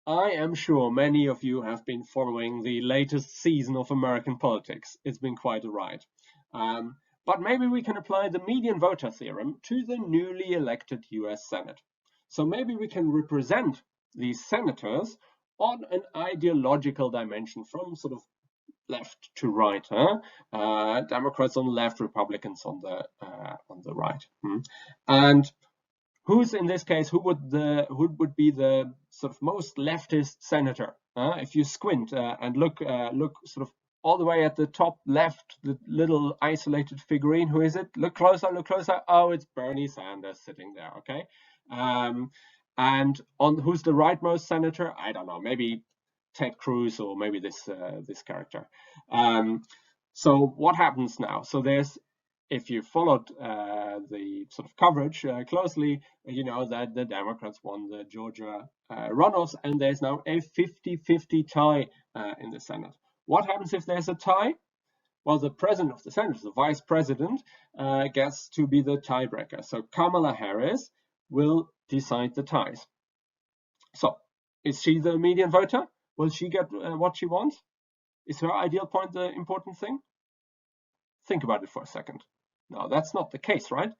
I am sure many of you have been following the latest season of American politics. It's been quite a ride. Um, but maybe we can apply the median voter theorem to the newly elected US Senate. So maybe we can represent these senators on an ideological dimension from sort of left to right. Democrats on the left, Republicans on the right. And who's in this case, who would be the sort of most leftist senator? If you squint and look sort of all the way at the top left, the little isolated figurine, who is it? Look closer, look closer. Oh, it's Bernie Sanders sitting there. Okay. And on who's the rightmost senator? I don't know. Maybe Ted Cruz, or maybe this character. So what happens now? So there's, if you followed the sort of coverage closely, you know that the Democrats won the Georgia runoffs, and there's now a 50-50 tie in the Senate. What happens if there's a tie? Well, the president of the Senate, the vice president, gets to be the tiebreaker. So Kamala Harris will decide the ties. So is she the median voter? Will she get what she wants? Is her ideal point the important thing? Think about it for a second. No, that's not the case, right?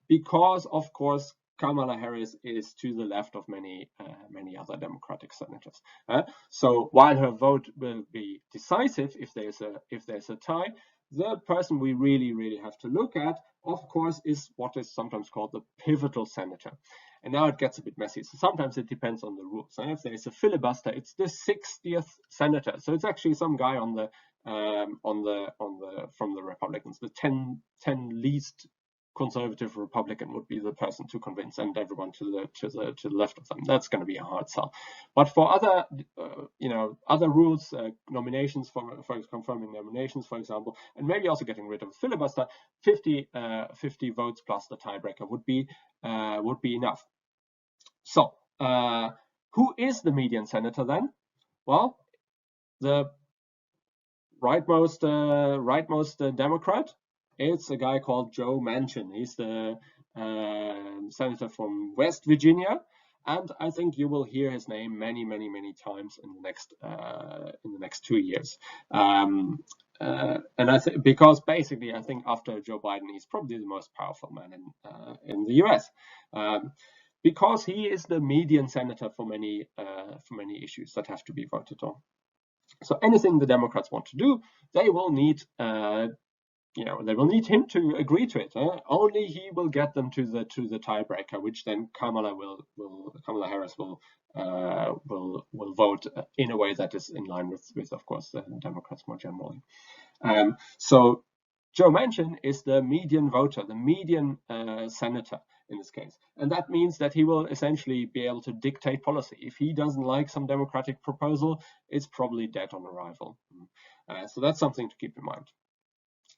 Because, of course, Kamala Harris is to the left of many other Democratic senators. So while her vote will be decisive if there's a tie, the person we really have to look at, of course, is what is sometimes called the pivotal senator. And now it gets a bit messy. So sometimes it depends on the rules. And if there's a filibuster, it's the 60th senator. So it's actually some guy from the Republicans. The 10 least conservative Republican would be the person to convince, and everyone to the left of them. That's going to be a hard sell. But for other other rules, nominations for confirming nominations, for example, and maybe also getting rid of filibuster, 50 votes plus the tiebreaker would be enough. So who is the median senator then? Well, the rightmost Democrat, it's a guy called Joe Manchin. He's the senator from West Virginia, and I think you will hear his name many times in the next 2 years. And I think because basically I think after Joe Biden, he's probably the most powerful man in the U.S. Because he is the median senator for many issues that have to be voted on. So anything the Democrats want to do, they will need him to agree to it. Only he will get them to the tiebreaker, which then Kamala Harris will vote in a way that is in line with of course the Democrats more generally. So Joe Manchin is the median voter, the median senator in this case. And that means that he will essentially be able to dictate policy. If he doesn't like some Democratic proposal, it's probably dead on arrival. So that's something to keep in mind.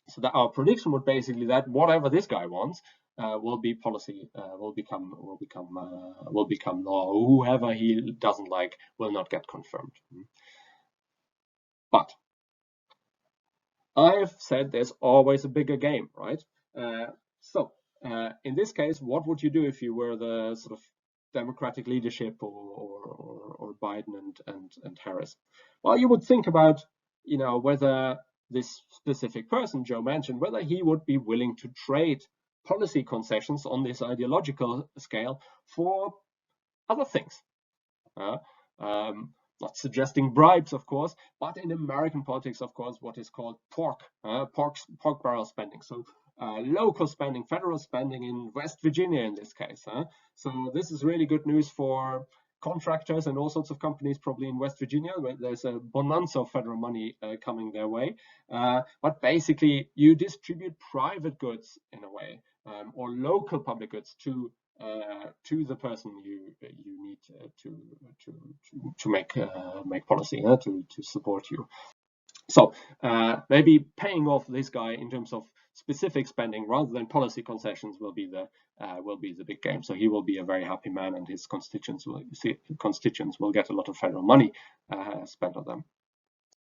So that our prediction would basically that whatever this guy wants will be policy, will become law. Whoever he doesn't like will not get confirmed. But I've said there's always a bigger game, right? So in this case, what would you do if you were the sort of Democratic leadership or Biden and Harris? Well, you would think about, whether this specific person, Joe Manchin, whether he would be willing to trade policy concessions on this ideological scale for other things. Not suggesting bribes, of course, but in American politics, of course, what is called pork barrel spending. So local spending, federal spending in West Virginia in this case. So this is really good news for contractors and all sorts of companies probably in West Virginia, where there's a bonanza of federal money coming their way. But basically, you distribute private goods in a way, or local public goods to the person you need to make policy, to support you. So maybe paying off this guy in terms of specific spending rather than policy concessions will be the big game. So he will be a very happy man, and his constituents will get a lot of federal money spent on them.